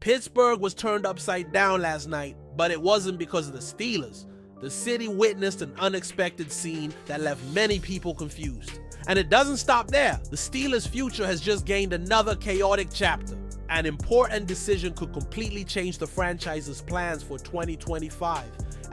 Pittsburgh was turned upside down last night, but it wasn't because of the Steelers. The city witnessed an unexpected scene that left many people confused. And it doesn't stop there. The Steelers' future has just gained another chaotic chapter. An important decision could completely change the franchise's plans for 2025,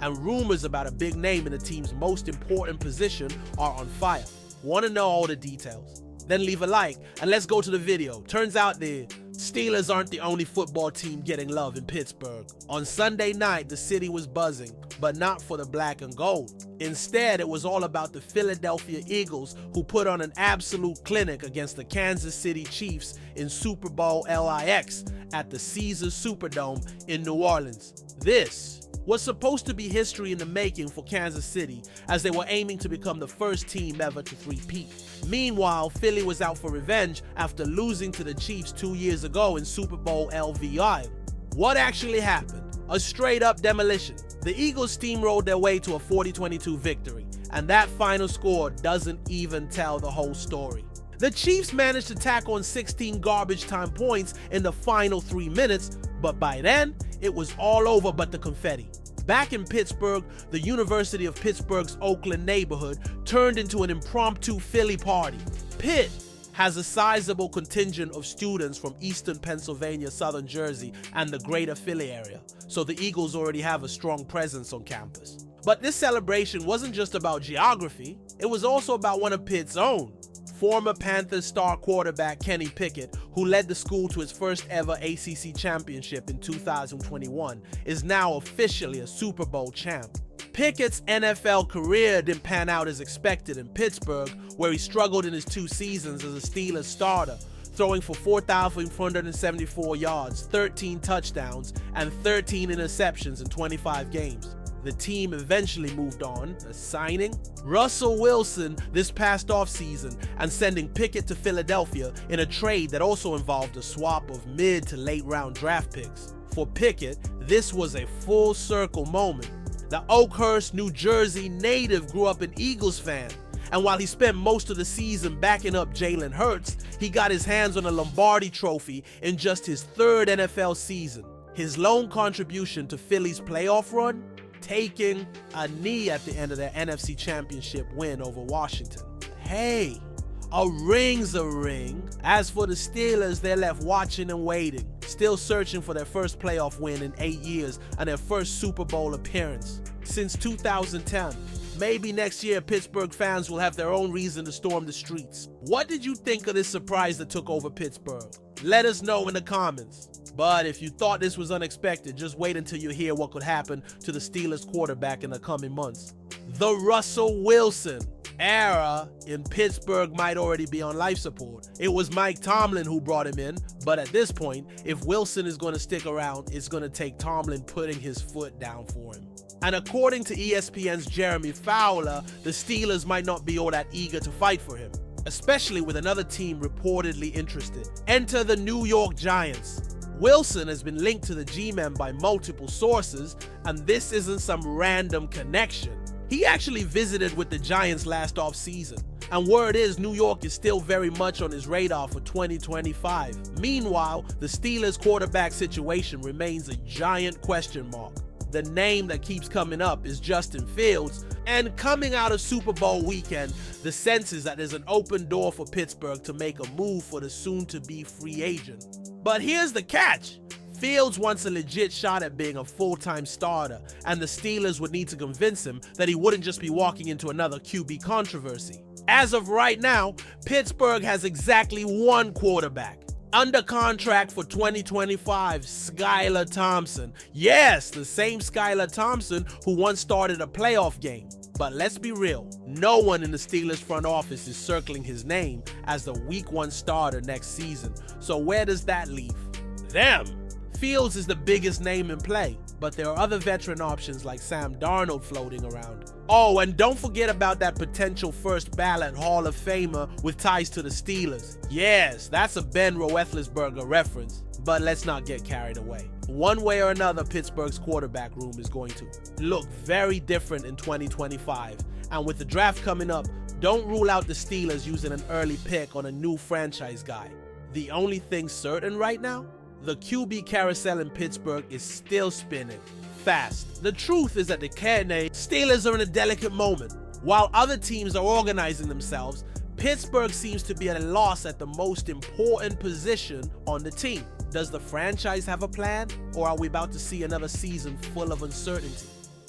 and rumors about a big name in the team's most important position are on fire. Want to know all the details? Then leave a like and let's go to the video. Turns out the Steelers aren't the only football team getting love in Pittsburgh. On Sunday night, the city was buzzing, but not for the black and gold. Instead, it was all about the Philadelphia Eagles, who put on an absolute clinic against the Kansas City Chiefs in Super Bowl LIX at the Caesars Superdome in New Orleans. This was supposed to be history in the making for Kansas City, as they were aiming to become the first team ever to three-peat. Meanwhile, Philly was out for revenge after losing to the Chiefs 2 years ago in Super Bowl LVI. What actually happened? A straight-up demolition. The Eagles steamrolled their way to a 40-22 victory, and that final score doesn't even tell the whole story. The Chiefs managed to tack on 16 garbage time points in the final 3 minutes, but by then, it was all over but the confetti. Back in Pittsburgh, the University of Pittsburgh's Oakland neighborhood turned into an impromptu Philly party. Pitt has a sizable contingent of students from eastern Pennsylvania, southern Jersey, and the greater Philly area, so the Eagles already have a strong presence on campus. But this celebration wasn't just about geography, it was also about one of Pitt's own. Former Panthers star quarterback Kenny Pickett, who led the school to its first ever ACC championship in 2021, is now officially a Super Bowl champ. Pickett's NFL career didn't pan out as expected in Pittsburgh, where he struggled in his 2 seasons as a Steelers starter, throwing for 4,474 yards, 13 touchdowns, and 13 interceptions in 25 games. The team eventually moved on, signing Russell Wilson this past offseason and sending Pickett to Philadelphia in a trade that also involved a swap of mid to late round draft picks. For Pickett, this was a full circle moment. The Oakhurst, New Jersey native grew up an Eagles fan, and while he spent most of the season backing up Jalen Hurts, he got his hands on a Lombardi trophy in just his 3rd NFL season. His lone contribution to Philly's playoff run? Taking a knee at the end of their NFC Championship win over Washington. Hey, a ring's a ring. As for the Steelers, they're left watching and waiting, still searching for their first playoff win in 8 years and their first Super Bowl appearance since 2010. Maybe next year Pittsburgh fans will have their own reason to storm the streets. What did you think of this surprise that took over Pittsburgh? Let us know in the comments. But if you thought this was unexpected, just wait until you hear what could happen to the Steelers quarterback in the coming months. The Russell Wilson era in Pittsburgh might already be on life support. It was Mike Tomlin who brought him in, but at this point, if Wilson is going to stick around, it's going to take Tomlin putting his foot down for him. And according to ESPN's Jeremy Fowler, the Steelers might not be all that eager to fight for him, especially with another team reportedly interested. Enter the New York Giants. Wilson has been linked to the G-Men by multiple sources, and this isn't some random connection. He actually visited with the Giants last offseason, and word is New York is still very much on his radar for 2025. Meanwhile, the Steelers' quarterback situation remains a giant question mark. The name that keeps coming up is Justin Fields, and coming out of Super Bowl weekend, the sense is that there's an open door for Pittsburgh to make a move for the soon-to-be free agent. But here's the catch. Fields wants a legit shot at being a full-time starter, and the Steelers would need to convince him that he wouldn't just be walking into another QB controversy. As of right now, Pittsburgh has exactly one quarterback. Under contract for 2025, Skylar Thompson. Yes, the same Skylar Thompson who once started a playoff game. But let's be real, no one in the Steelers front office is circling his name as the Week 1 starter next season. So where does that leave them? Fields is the biggest name in play, but there are other veteran options like Sam Darnold floating around. Oh, and don't forget about that potential first ballot Hall of Famer with ties to the Steelers. Yes, that's a Ben Roethlisberger reference, but let's not get carried away. One way or another, Pittsburgh's quarterback room is going to look very different in 2025. And with the draft coming up, don't rule out the Steelers using an early pick on a new franchise guy. The only thing certain right now? the QB carousel in Pittsburgh is still spinning fast. The truth is that the Steelers are in a delicate moment. While other teams are organizing themselves, Pittsburgh seems to be at a loss at the most important position on the team. Does the franchise have a plan, or are we about to see another season full of uncertainty?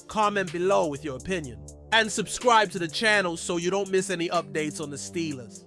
Comment below with your opinion. And subscribe to the channel so you don't miss any updates on the Steelers.